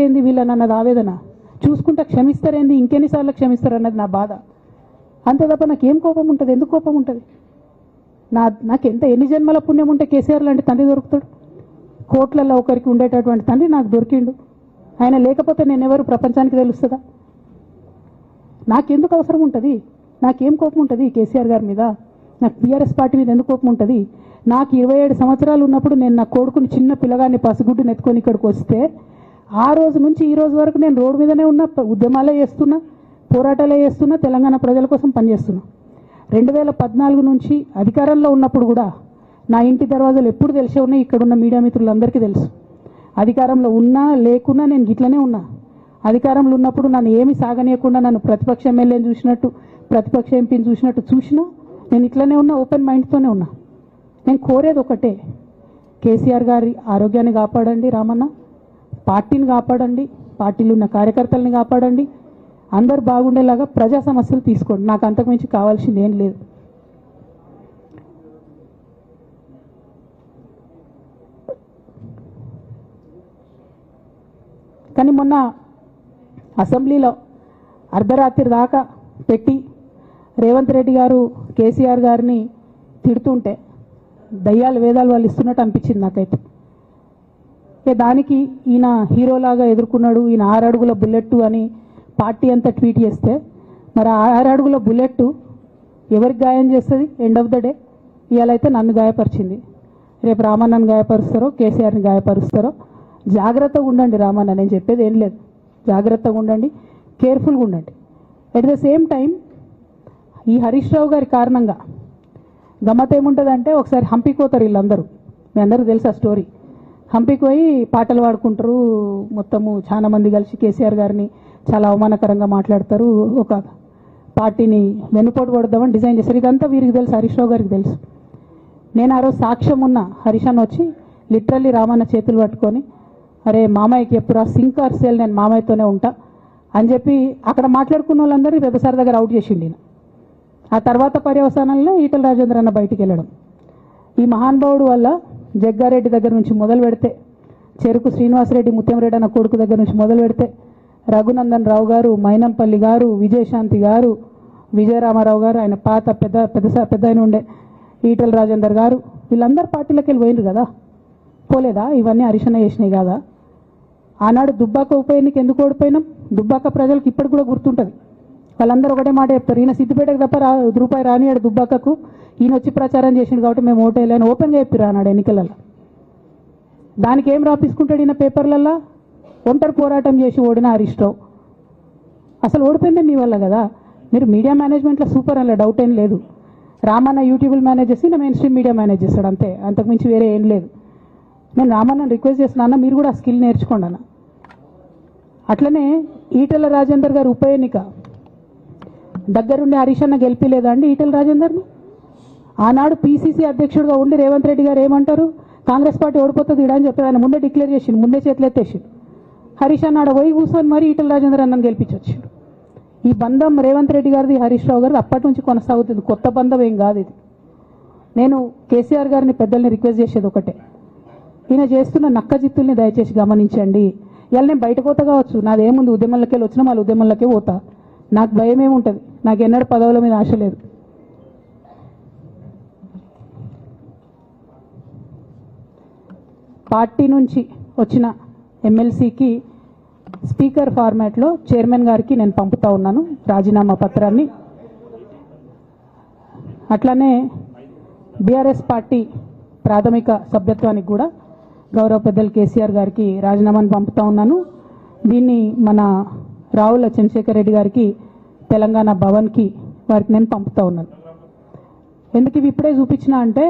ఏంది వీళ్ళని అన్నది ఆవేదన, చూసుకుంటే క్షమిస్తారేంది, ఇంకెన్నిసార్లు క్షమిస్తారన్నది నా బాధ. అంతే తప్ప నాకేం కోపం ఉంటుంది? ఎందుకు కోపం ఉంటుంది? నాకు ఎన్ని జన్మల పుణ్యం ఉంటే కేసీఆర్ లాంటి తండ్రి దొరుకుతాడు? కోట్లలో ఒకరికి ఉండేటటువంటి తండ్రి నాకు దొరికిండు. ఆయన లేకపోతే నేనెవరు ప్రపంచానికి తెలుస్తుందా? నాకెందుకు అవసరం ఉంటుంది? నాకేం కోపం ఉంటుంది కేసీఆర్ గారి మీద? నాకు బీఆర్ఎస్ పార్టీ మీద ఎందుకు కోపం ఉంటుంది? నాకు 27 సంవత్సరాలు ఉన్నప్పుడు నేను నా కొడుకుని చిన్న పిల్లగాన్ని పసిగుడ్డుని ఎత్తుకొని ఇక్కడికి వస్తే ఆ రోజు నుంచి ఈ రోజు వరకు నేను రోడ్డు మీదనే ఉన్నా, ఉద్యమాలే చేస్తున్నా, పోరాటాలే చేస్తున్నా, తెలంగాణ ప్రజల కోసం పనిచేస్తున్నా. 2014 నుంచి అధికారంలో ఉన్నప్పుడు కూడా నా ఇంటి దర్వాజాలు ఎప్పుడు తెలిసే ఉన్నాయి. ఇక్కడున్న మీడియా మిత్రులందరికీ తెలుసు. అధికారంలో ఉన్నా లేకున్నా నేను గిట్లనే ఉన్నా. అధికారంలో ఉన్నప్పుడు నన్ను ఏమి సాగనీయకుండా నన్ను ప్రతిపక్ష ఎమ్మెల్యేని చూసినట్టు, ప్రతిపక్ష ఎంపీని చూసినట్టు చూసినా నేను ఇట్లనే ఉన్నా, ఓపెన్ మైండ్తోనే ఉన్నా. నేను కోరేది ఒకటే, కేసీఆర్ గారి ఆరోగ్యాన్ని కాపాడండి రామన్న, పార్టీని కాపాడండి, పార్టీలో ఉన్న కార్యకర్తల్ని కాపాడండి, అందరు బాగుండేలాగా ప్రజా సమస్యలు తీసుకోండి. నాకు అంతకుమించి కావాల్సింది ఏం లేదు. కానీ మొన్న అసెంబ్లీలో అర్ధరాత్రి దాకా పెట్టి రేవంత్ రెడ్డి గారు కేసీఆర్ గారిని తిడుతుంటే దయ్యాలు వేదాలు వాళ్ళు ఇస్తున్నట్టు అనిపించింది నాకైతే. దానికి ఈయన హీరోలాగా ఎదుర్కొన్నాడు, ఈయన 6 అడుగుల బుల్లెట్ అని పార్టీ అంతా ట్వీట్ చేస్తే, మరి 6 అడుగుల బుల్లెట్ ఎవరికి గాయం చేస్తుంది? ఎండ్ ఆఫ్ ద డే ఇవాళ అయితే నన్ను గాయపరిచింది, రేపు రామన్నను గాయపరుస్తారో కేసీఆర్ని గాయపరుస్తారో. జాగ్రత్తగా ఉండండి రామన్న, నేను చెప్పేది ఏం లేదు. జాగ్రత్తగా ఉండండి, కేర్ఫుల్గా ఉండండి. ఎట్ ద సేమ్ టైం ఈ హరీష్ రావు గారి కారణంగా గమ్మత్ ఏముంటుందంటే, ఒకసారి హంపీకి పోతారు వీళ్ళందరూ, మీ అందరికీ తెలుసు ఆ స్టోరీ. హంపీకి పోయి పాటలు పాడుకుంటారు, మొత్తము చాలా మంది కలిసి కేసీఆర్ గారిని చాలా అవమానకరంగా మాట్లాడతారు, ఒక పార్టీని వెన్నుపోటు పడదామని డిజైన్ చేస్తారు. ఇదంతా వీరికి తెలుసు, హరీష్ రావు గారికి తెలుసు. నేను ఆ రోజు సాక్ష్యం ఉన్న హరీష్ అన్న వచ్చి లిటరల్లీ రామన్న చేతులు పట్టుకొని, అరే మామయ్యకి ఎప్పుడు సింక్ ఆర్ సేల్, నేను మామయ్యతోనే ఉంటా అని చెప్పి అక్కడ మాట్లాడుకున్న వాళ్ళందరినీ పెద్దసారి దగ్గర అవుట్ చేసిండి. ఆ తర్వాత పర్యవసానంలో ఈటల రాజేంద్ర అన్న బయటికి వెళ్ళడం. ఈ మహానుభావుడు వల్ల జగ్గారెడ్డి దగ్గర నుంచి మొదలు పెడితే, చెరుకు శ్రీనివాసరెడ్డి ముత్యంరెడ్డి అన్న కొడుకు దగ్గర నుంచి మొదలు పెడితే, రఘునందన్ రావు గారు, మైనంపల్లి గారు, విజయశాంతి గారు, విజయరామారావు గారు, ఆయన పాత పెద్ద ఆయన ఉండే ఈటల రాజేందర్ గారు, వీళ్ళందరూ పార్టీలోకి వెళ్ళి పోయినారు కదా, పోలేదా? ఇవన్నీ హరీష్ అన్న చేసినాయి కాదా? ఆనాడు దుబ్బాక ఉప ఎన్నిక ఎందుకు ఓడిపోయినాం? దుబ్బాక ప్రజలకు ఇప్పటికి కూడా గుర్తుంటుంది. వాళ్ళందరూ ఒకటే మాట చెప్తారు, ఈయన సిద్దిపేటకు తప్ప రూపాయి రానియాడు దుబ్బాకకు, ఈయన వచ్చి ప్రచారం చేసిండు కాబట్టి మేము ఓటేయాలని ఓపెన్గా చెప్పారు ఆనాడు ఎన్నికలలో. దానికి ఏం రాపించుకుంటాడు ఈయన పేపర్లల్లో? ఒంటరి పోరాటం చేసి ఓడిన హరీష్ రావు. అసలు ఓడిపోయింది మీ వల్ల కదా. మీరు మీడియా మేనేజ్మెంట్లో సూపర్, అలా డౌట్ ఏం లేదు. రామన్న యూట్యూబ్లు మేనేజ్ చేసి, నా మెయిన్ స్ట్రీమ్ మీడియా మేనేజ్ చేస్తాడు, అంతే, అంతకుమించి వేరే ఏం లేదు. నేను రామన్నని రిక్వెస్ట్ చేస్తున్నా, అన్న మీరు కూడా ఆ స్కిల్ నేర్చుకోండి అన్న. అట్లనే ఈటల రాజేందర్ గారు ఉప ఎన్నిక దగ్గరుండి హరీష్ అన్న గెలిపిలేదా అండి ఈటల రాజేందర్ని? ఆనాడు పీసీసీ అధ్యక్షుడిగా ఉండి రేవంత్ రెడ్డి గారు ఏమంటారు, కాంగ్రెస్ పార్టీ ఓడిపోతుంది ఇడా అని చెప్పి ఆయన ముందే డిక్లేర్ చేసిండు, ముందే చేతులు ఎత్తేసిండు. హరీష్ అన్న ఆడ పోయి కూర్చొని మరి ఈటల రాజేందర్ అన్నని గెలిపించొచ్చిండు. ఈ బంధం రేవంత్ రెడ్డి గారిది హరీష్ రావు గారిది అప్పటి నుంచి కొనసాగుతుంది, కొత్త బంధం ఏం కాదు ఇది. నేను కేసీఆర్ గారిని పెద్దల్ని రిక్వెస్ట్ చేసేది ఒకటే, ఈయన చేస్తున్న నక్కజిత్తుల్ని దయచేసి గమనించండి. ఇవాళ నేను బయటకు పోతా కావచ్చు, నాదేముంది, ఉద్యమంలోకి వెళ్ళి వచ్చినా మళ్ళీ ఉద్యమంలోకే పోతా, నాకు భయం ఏముంటుంది, నాకు ఎన్నడూ పదవుల మీద ఆశ లేదు. పార్టీ నుంచి వచ్చిన ఎమ్మెల్సీకి స్పీకర్ ఫార్మాట్లో చైర్మన్ గారికి నేను పంపుతా ఉన్నాను రాజీనామా పత్రాన్ని. అట్లానే బీఆర్ఎస్ పార్టీ ప్రాథమిక సభ్యత్వానికి కూడా గౌరవ పెద్దలు కేసీఆర్ గారికి రాజీనామాను పంపుతా ఉన్నాను. దీన్ని మన రావుల చంద్రశేఖర్ రెడ్డి గారికి తెలంగాణ భవన్కి వారికి నేను పంపుతా ఉన్నాను. ఎందుకు ఇవి ఇప్పుడే చూపించినా అంటే,